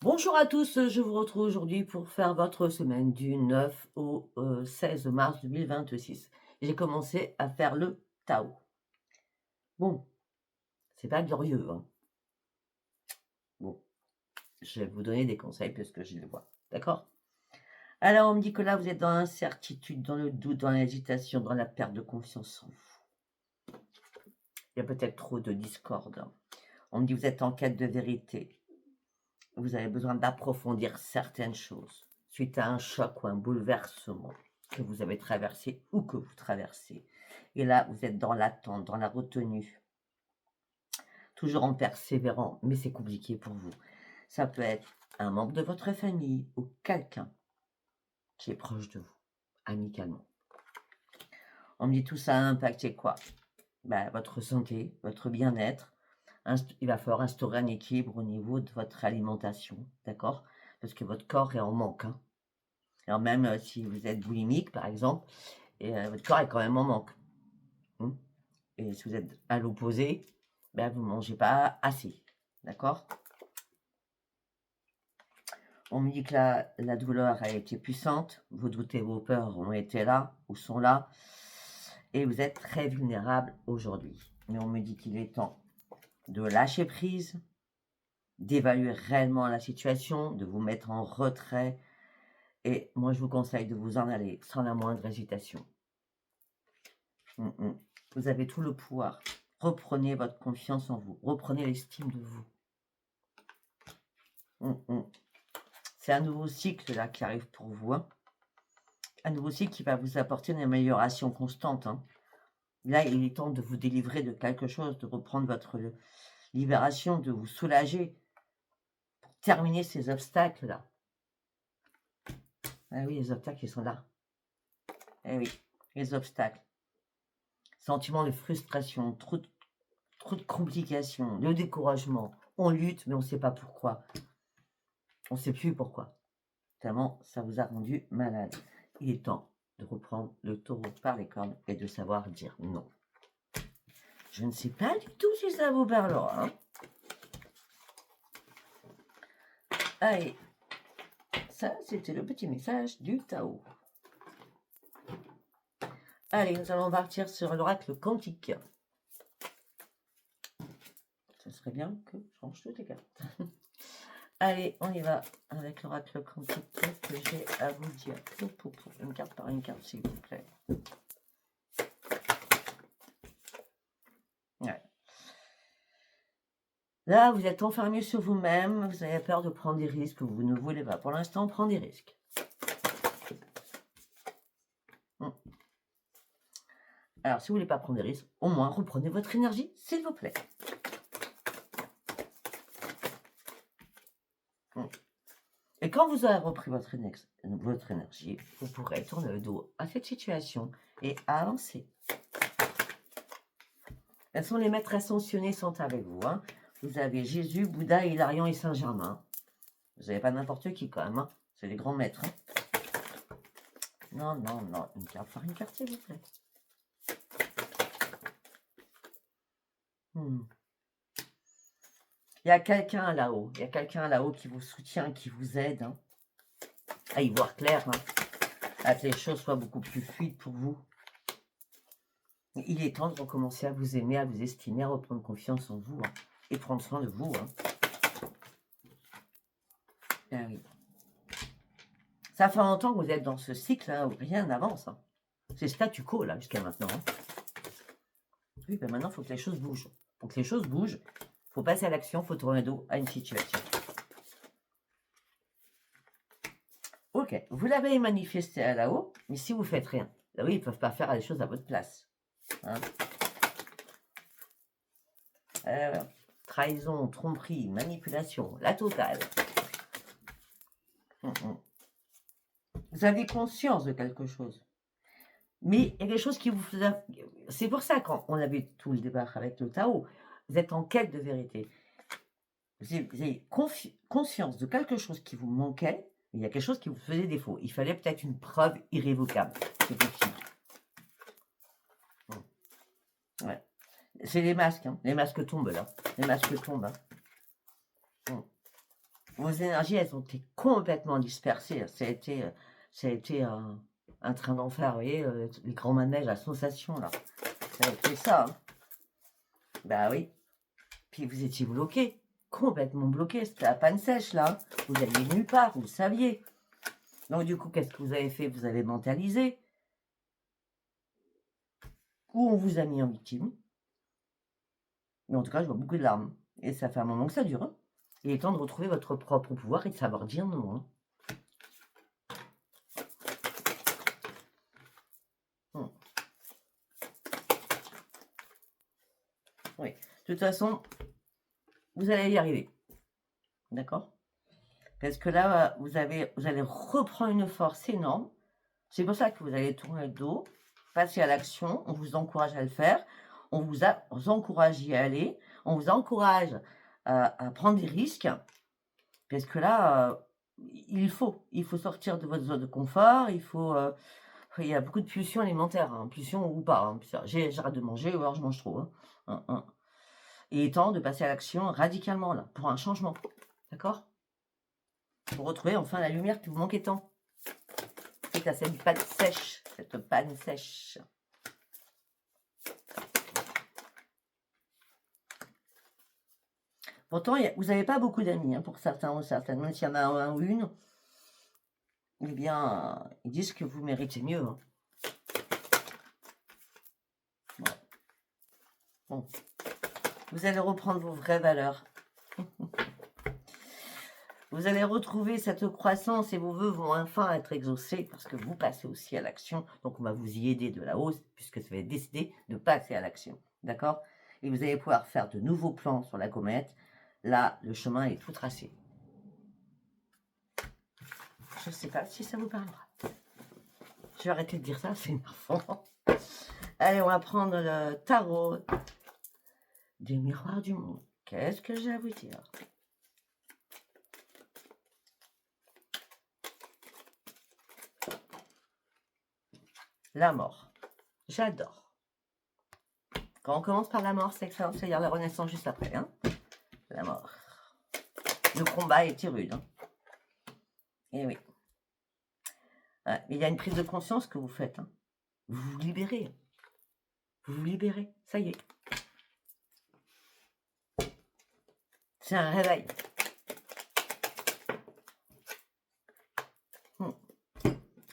Bonjour à tous, je vous retrouve aujourd'hui pour faire votre semaine du 9 au 16 mars 2026. J'ai commencé à faire le Tao. Bon, c'est pas glorieux, hein. Bon, je vais vous donner des conseils puisque je les vois. D'accord? Alors, on me dit que là, vous êtes dans l'incertitude, dans le doute, dans l'agitation, dans la perte de confiance en vous. Il y a peut-être trop de discorde, hein. On me dit que vous êtes en quête de vérité. Vous avez besoin d'approfondir certaines choses suite à un choc ou un bouleversement que vous avez traversé ou que vous traversez. Et là, vous êtes dans l'attente, dans la retenue, toujours en persévérant, mais c'est compliqué pour vous. Ça peut être un membre de votre famille ou quelqu'un qui est proche de vous, amicalement. On me dit tout ça a impacté quoi? Votre santé, votre bien-être. Il va falloir instaurer un équilibre au niveau de votre alimentation, d'accord? Parce que votre corps est en manque, hein. Alors même si vous êtes boulimique, par exemple, et votre corps est quand même en manque. Mmh. Et si vous êtes à l'opposé, vous ne mangez pas assez. D'accord? On me dit que la douleur a été puissante, vos doutes et vos peurs ont été là, ou sont là, et vous êtes très vulnérable aujourd'hui. Mais on me dit qu'il est temps de lâcher prise, d'évaluer réellement la situation, de vous mettre en retrait, et moi je vous conseille de vous en aller sans la moindre hésitation. Vous avez tout le pouvoir. Reprenez votre confiance en vous. Reprenez l'estime de vous. C'est un nouveau cycle là qui arrive pour vous, hein. Un nouveau cycle qui va vous apporter une amélioration constante, hein. Là, il est temps de vous délivrer de quelque chose, de reprendre votre libération, de vous soulager pour terminer ces obstacles-là. Ah oui, les obstacles, ils sont là. Eh oui, les obstacles. Sentiment de frustration, trop de complications, le découragement. On lutte, mais on ne sait pas pourquoi. On ne sait plus pourquoi. Tellement ça vous a rendu malade. Il est temps de reprendre le taureau par les cornes et de savoir dire non. Je ne sais pas du tout si ça vous parlera, hein. Allez, ça c'était le petit message du Tao. Allez, nous allons partir sur l'oracle quantique. Ce serait bien que je range toutes les cartes. Allez, on y va avec l'oracle quantique que j'ai à vous dire. Une carte par une carte, s'il vous plaît. Ouais. Là, vous êtes enfermé sur vous-même, vous avez peur de prendre des risques, vous ne voulez pas pour l'instant prendre des risques. Alors, si vous ne voulez pas prendre des risques, au moins reprenez votre énergie, s'il vous plaît. Et quand vous aurez repris votre énergie, vous pourrez tourner le dos à cette situation et avancer. Elles sont les maîtres ascensionnés sont avec vous, hein. Vous avez Jésus, Bouddha, Hilarion et Saint-Germain. Vous n'avez pas n'importe qui quand même, hein. C'est les grands maîtres, hein. Non, une carte par une carte, s'il vous plaît. Il y a quelqu'un là-haut. Il y a quelqu'un là-haut qui vous soutient, qui vous aide, hein, à y voir clair, hein, à que les choses soient beaucoup plus fluides pour vous. Il est temps de recommencer à vous aimer, à vous estimer, à reprendre confiance en vous, hein, et prendre soin de vous, hein. Ah oui. Ça fait longtemps que vous êtes dans ce cycle hein, où rien n'avance, hein. C'est statu quo là jusqu'à maintenant, hein. Oui, maintenant il faut que les choses bougent. Pour que les choses bougent, il faut passer à l'action, il faut tourner le dos à une situation. Ok, vous l'avez manifesté à là-haut, mais si vous ne faites rien, là-haut ils ne peuvent pas faire les choses à votre place, hein. Trahison, tromperie, manipulation, la totale. Vous avez conscience de quelque chose. Mais il y a quelque chose qui vous faisait... C'est pour ça qu'on avait tout le débat avec le Tao. Vous êtes en quête de vérité. Vous avez conscience de quelque chose qui vous manquait. Il y a quelque chose qui vous faisait défaut. Il fallait peut-être une preuve irrévocable. C'est possible. Ouais. C'est les masques. Hein. Les masques tombent là. Les masques tombent. Hein. Vos énergies, elles ont été complètement dispersées. Ça a été un train d'enfer, vous voyez, les grands manèges à sensation, là. Ça a été ça, hein. Bah oui. Puis vous étiez bloqué, complètement bloqué. C'était la panne sèche, là, hein. Vous alliez nulle part, vous le saviez. Donc du coup, qu'est-ce que vous avez fait? Vous avez mentalisé. Ou on vous a mis en victime. Mais en tout cas, je vois beaucoup de larmes. Et ça fait un moment que ça dure, hein. Il est temps de retrouver votre propre pouvoir et de savoir dire non, hein. Oui. De toute façon, vous allez y arriver. D'accord? Parce que là, vous allez reprendre une force énorme. C'est pour ça que vous allez tourner le dos, passer à l'action. On vous encourage à le faire. On vous encourage à y aller. On vous encourage à prendre des risques. Parce que là, il faut sortir de votre zone de confort. Il y a beaucoup de pulsions alimentaires, hein, pulsions ou pas, hein. J'arrête de manger ou alors je mange trop, hein. Il est temps de passer à l'action radicalement, là, pour un changement. D'accord? Pour retrouver enfin la lumière qui vous manquait tant. C'est à cette panne sèche, cette panne sèche. Pourtant, vous n'avez pas beaucoup d'amis, hein, pour certains ou certaines. Même s'il y en a un ou une, eh bien, ils disent que vous méritez mieux, hein. Voilà. Bon. Vous allez reprendre vos vraies valeurs. Vous allez retrouver cette croissance et vos vœux vont enfin être exaucés parce que vous passez aussi à l'action. Donc, on va vous y aider de la hausse puisque vous avez décidé de passer à l'action. D'accord? Et vous allez pouvoir faire de nouveaux plans sur la comète. Là, le chemin est tout tracé. Je ne sais pas si ça vous parlera. Je vais arrêter de dire ça, c'est énervant. Allez, on va prendre le tarot des miroirs du monde. Qu'est-ce que j'ai à vous dire? La mort. J'adore. Quand on commence par la mort, c'est excellent, c'est-à-dire la renaissance juste après, hein. La mort. Le combat était rude, hein. Et oui. Ouais, il y a une prise de conscience que vous faites, hein. Vous vous libérez. Vous vous libérez. Ça y est. C'est un réveil.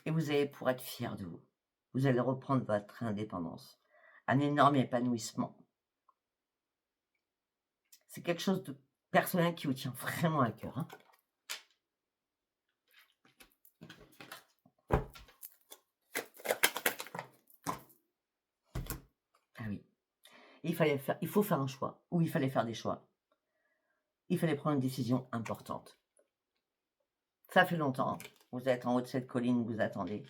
Et vous allez pour être fier de vous. Vous allez reprendre votre indépendance. Un énorme épanouissement. C'est quelque chose de personnel qui vous tient vraiment à cœur, hein. Ah oui. Il faut faire un choix. Ou il fallait faire des choix. Il fallait prendre une décision importante. Ça fait longtemps. Vous êtes en haut de cette colline, vous attendez.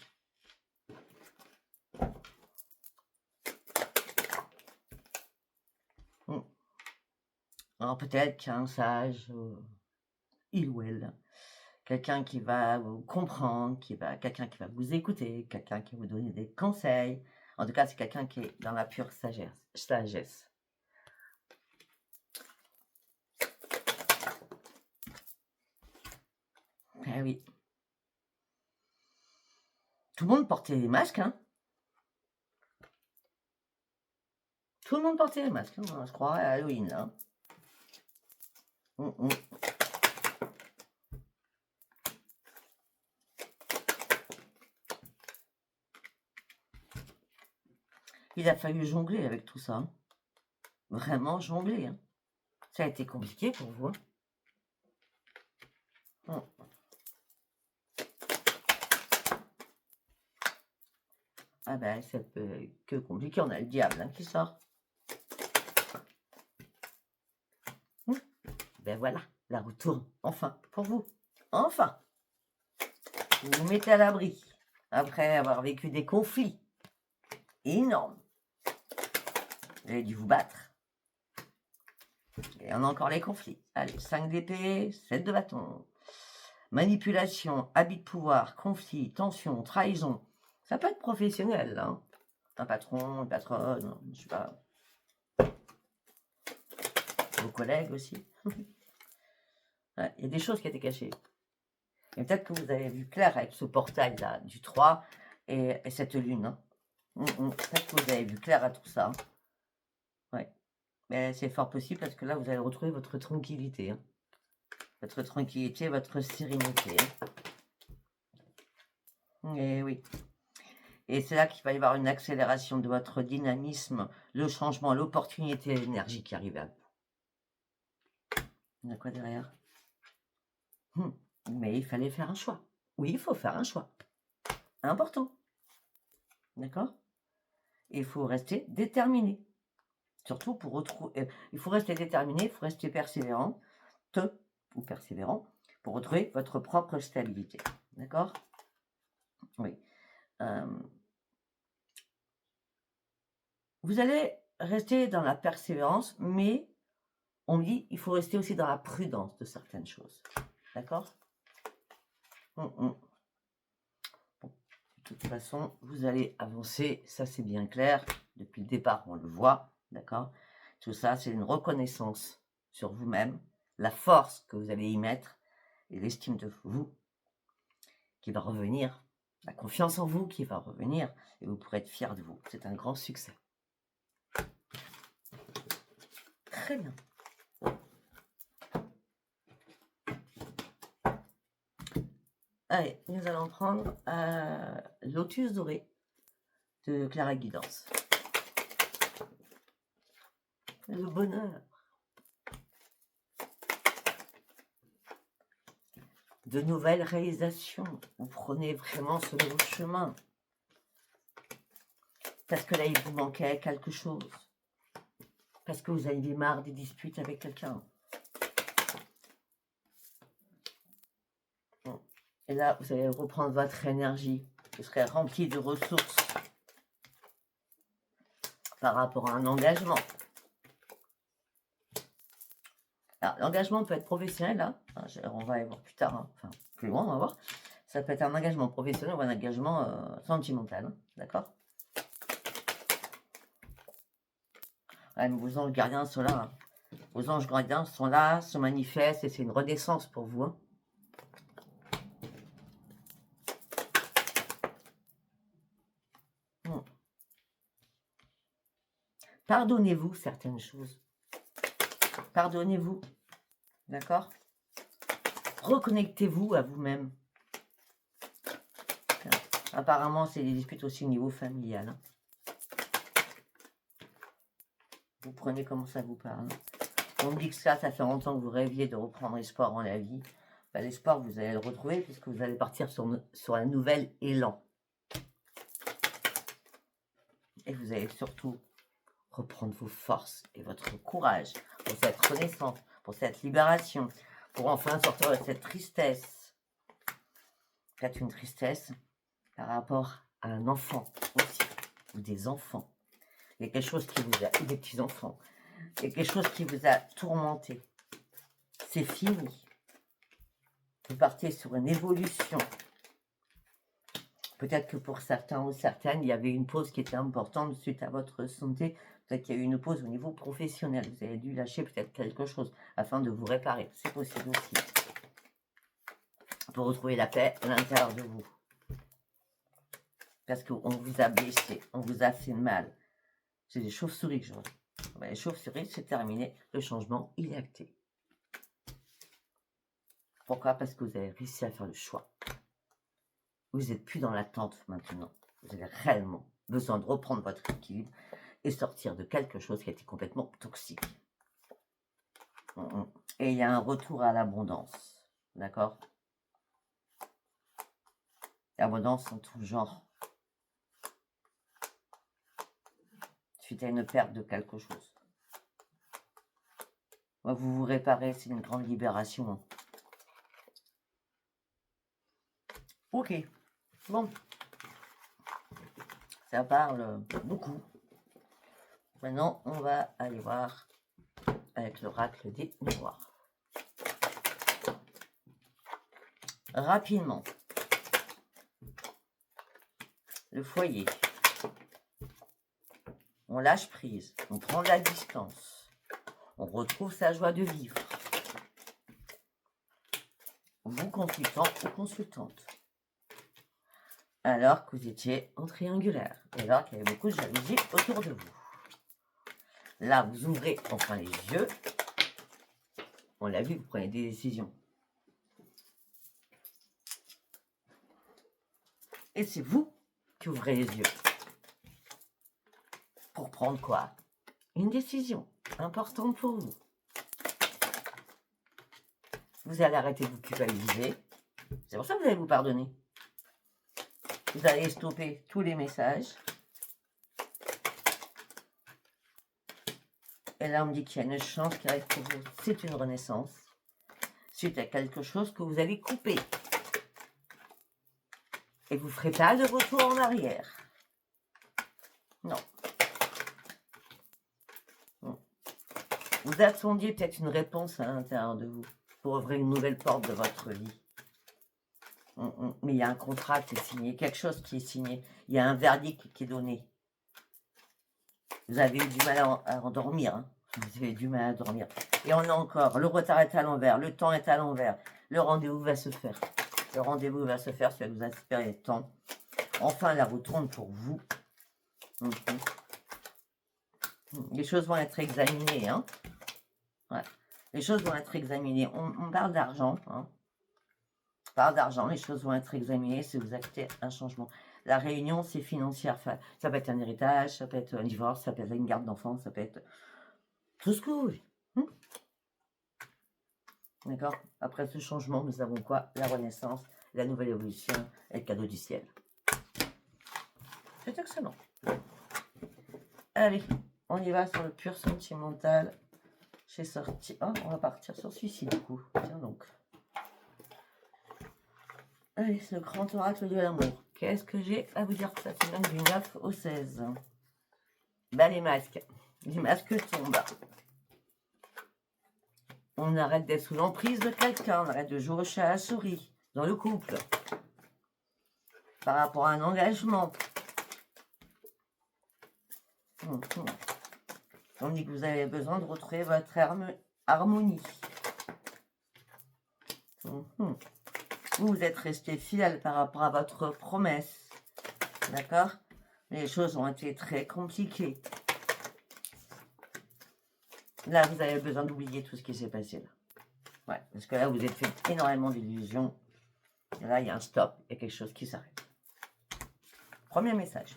Alors peut-être qu'un sage, il ou elle, quelqu'un qui va vous comprendre, quelqu'un qui va vous écouter, quelqu'un qui va vous donner des conseils. En tout cas, c'est quelqu'un qui est dans la pure sagesse. Eh oui. Tout le monde portait des masques, hein. Tout le monde portait des masques, hein, je crois, à Halloween, là. Il a fallu jongler avec tout ça, hein. Vraiment jongler, hein. Ça a été compliqué pour vous, hein. Ah ben, c'est que compliqué, on a le diable, hein, qui sort. Ben voilà, la roue tourne, enfin, pour vous. Enfin. Vous vous mettez à l'abri, après avoir vécu des conflits énormes. Vous avez dû vous battre. Et on a encore les conflits. Allez, 5 d'épée, 7 de bâton. Manipulation, abus de pouvoir, conflit, tension, trahison. Ça peut être professionnel, hein. Un patron, une patronne, je sais pas. Vos collègues aussi. Ouais, il y a des choses qui étaient cachées. Et peut-être que vous avez vu clair avec ce portail-là du 3 et cette lune. Hein. Peut-être que vous avez vu clair à tout ça. Hein. Ouais. Mais c'est fort possible parce que là, vous allez retrouver votre tranquillité. Hein. Votre tranquillité, votre sérénité. Hein. Et oui. Et c'est là qu'il va y avoir une accélération de votre dynamisme, le changement, l'opportunité, l'énergie qui arrive à vous. Il y a quoi derrière? Mais il fallait faire un choix. Oui, il faut faire un choix. Important. D'accord? Il faut rester déterminé. Surtout pour retrouver. Il faut rester déterminé, il faut rester persévérant, ou persévérant, pour retrouver votre propre stabilité. D'accord? Oui. Vous allez rester dans la persévérance, mais on me dit il faut rester aussi dans la prudence de certaines choses. D'accord? Bon, de toute façon, vous allez avancer, ça c'est bien clair. Depuis le départ, on le voit. D'accord? Tout ça, c'est une reconnaissance sur vous-même, la force que vous allez y mettre et l'estime de vous qui va revenir, la confiance en vous qui va revenir et vous pourrez être fier de vous. C'est un grand succès. Très bien. Allez, nous allons prendre Lotus Doré de Clara Guidance. Le bonheur. De nouvelles réalisations. Vous prenez vraiment ce nouveau chemin. Parce que là, il vous manquait quelque chose. Parce que vous aviez marre des disputes avec quelqu'un. Et là, vous allez reprendre votre énergie. Vous serez rempli de ressources par rapport à un engagement. Alors, l'engagement peut être professionnel, là. On va y voir plus tard, hein. Enfin, plus loin, on va voir. Ça peut être un engagement professionnel ou un engagement sentimental, hein. D'accord? Ouais, mais vos anges gardiens sont là. Hein. Vos anges gardiens sont là, se manifestent, et c'est une renaissance pour vous. Hein. Pardonnez-vous certaines choses. Pardonnez-vous. D'accord? Reconnectez-vous à vous-même. Apparemment, c'est des disputes aussi au niveau familial. Hein. Vous prenez comment ça vous parle. On me dit que ça fait longtemps que vous rêviez de reprendre espoir en la vie. Ben, l'espoir, vous allez le retrouver puisque vous allez partir sur un nouvel élan. Et vous allez surtout reprendre vos forces et votre courage pour cette renaissance, pour cette libération, pour enfin sortir de cette tristesse. Peut-être une tristesse par rapport à un enfant aussi, ou des enfants. Il y a quelque chose qui vous a, des petits-enfants, il y a quelque chose qui vous a tourmenté. C'est fini. Vous partez sur une évolution. Peut-être que pour certains ou certaines, il y avait une pause qui était importante suite à votre santé. Peut-être qu'il y a eu une pause au niveau professionnel. Vous avez dû lâcher peut-être quelque chose afin de vous réparer. C'est possible aussi. Pour retrouver la paix à l'intérieur de vous. Parce qu'on vous a blessé, on vous a fait mal. C'est des chauves-souris que je vois. Ben, les chauves-souris, c'est terminé. Le changement, il est acté. Pourquoi? Parce que vous avez réussi à faire le choix. Vous n'êtes plus dans l'attente maintenant. Vous avez réellement besoin de reprendre votre équilibre et sortir de quelque chose qui a été complètement toxique. Et il y a un retour à l'abondance. D'accord? L'abondance en tout genre. Suite à une perte de quelque chose. Vous vous réparez, c'est une grande libération. Ok. Bon. Ça parle beaucoup. Maintenant, on va aller voir avec l'oracle des miroirs. Rapidement. Le foyer. On lâche prise. On prend de la distance. On retrouve sa joie de vivre. vous consultant ou consultante, alors que vous étiez en triangulaire, et alors qu'il y avait beaucoup de jalousie autour de vous. Là, vous ouvrez enfin les yeux. On l'a vu, vous prenez des décisions. Et c'est vous qui ouvrez les yeux. Pour prendre quoi? Une décision importante pour vous. Vous allez arrêter de vous culpabiliser. C'est pour ça que vous allez vous pardonner. Vous allez stopper tous les messages. Et là, on me dit qu'il y a une chance qui arrive pour vous. C'est une renaissance. Suite à quelque chose que vous allez couper. Et vous ne ferez pas de retour en arrière. Non. Vous attendiez peut-être une réponse à l'intérieur de vous pour ouvrir une nouvelle porte de votre vie. Mais il y a un contrat qui est signé, quelque chose qui est signé. Il y a un verdict qui est donné. Vous avez eu du mal à endormir. Hein. Vous avez du mal à dormir. Et on a encore, le retard est à l'envers, le temps est à l'envers. Le rendez-vous va se faire. Le rendez-vous va se faire, ça vous inspire le temps. Enfin, la roue tourne pour vous. Les choses vont être examinées. Hein. Ouais. Les choses vont être examinées. On parle d'argent. Hein. On parle d'argent, les choses vont être examinées si vous actez un changement. La réunion, c'est financière. Ça peut être un héritage, ça peut être un divorce, ça peut être une garde d'enfants, ça peut être tout ce que vous voulez. D'accord? Après ce changement, nous avons quoi? La renaissance, la nouvelle évolution et le cadeau du ciel. C'est excellent. Allez, on y va sur le pur sentimental. J'ai sorti... Oh, on va partir sur celui-ci du coup. Tiens donc. Allez, c'est le grand oracle de l'amour. Qu'est-ce que j'ai à vous dire pour cette semaine du 9 au 16? Ben, les masques. Les masques tombent. On arrête d'être sous l'emprise de quelqu'un. On arrête de jouer au chat à la souris dans le couple. Par rapport à un engagement. On dit que vous avez besoin de retrouver votre harmonie. Vous êtes resté fidèle par rapport à votre promesse. D'accord? Les choses ont été très compliquées. Là, vous avez besoin d'oublier tout ce qui s'est passé là. Ouais, parce que là, vous êtes fait énormément d'illusions. Et là, il y a un stop. Il y a quelque chose qui s'arrête. Premier message.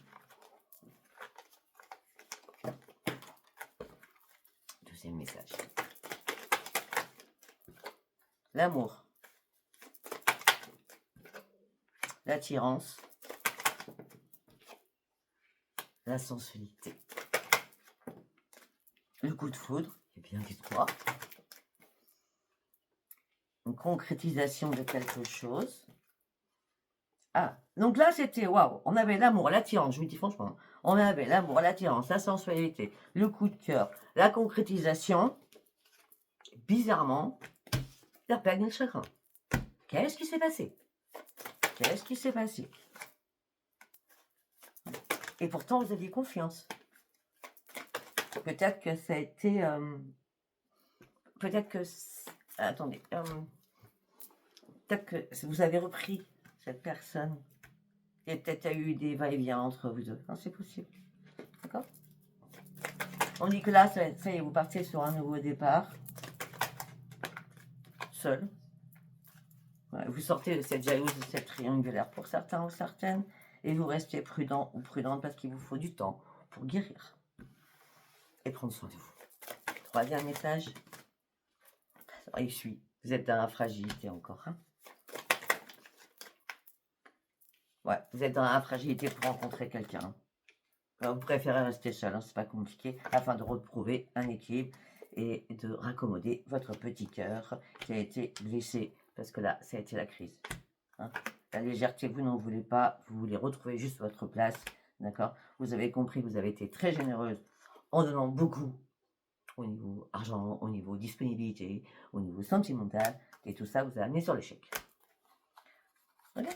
Deuxième message. L'amour. L'attirance. La sensualité. Le coup de foudre, et bien dites-moi. Une concrétisation de quelque chose. Ah, donc là c'était waouh, on avait l'amour, l'attirance, je vous dis franchement, on avait l'amour, l'attirance, la sensualité, le coup de cœur, la concrétisation. Bizarrement, la peine et le chagrin. Qu'est-ce qui s'est passé? Qu'est-ce qui s'est passé? Et pourtant vous aviez confiance. Peut-être que ça a été... peut-être que... Attendez. Peut-être que vous avez repris cette personne. Et peut-être il y a eu des va-et-vient entre vous deux. Non, c'est possible. D'accord? On dit que là, ça y est, vous partez sur un nouveau départ. Seul. Ouais, vous sortez de cette jalouse, de cette triangulaire pour certains ou certaines. Et vous restez prudent ou prudente parce qu'il vous faut du temps pour guérir. Et prendre soin de vous. Troisième message. Il suit. Vous êtes dans la fragilité encore. Hein? Ouais, vous êtes dans la fragilité pour rencontrer quelqu'un. Vous préférez rester seul, hein, c'est pas compliqué, afin de retrouver un équilibre et de raccommoder votre petit cœur qui a été blessé. Parce que là, ça a été la crise. Hein? La légèreté, vous n'en voulez pas, vous voulez retrouver juste votre place. D'accord? Vous avez compris, vous avez été très généreuse en donnant beaucoup au niveau argent, au niveau disponibilité, au niveau sentimental, et tout ça vous a amené sur l'échec. Ok?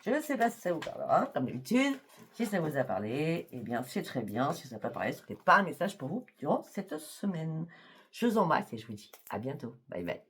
Je ne sais pas si ça vous parlera, comme d'habitude. Si ça vous a parlé, eh bien c'est très bien. Si ça n'a pas parlé, ce n'était pas un message pour vous durant cette semaine. Je vous embrasse et je vous dis à bientôt. Bye bye.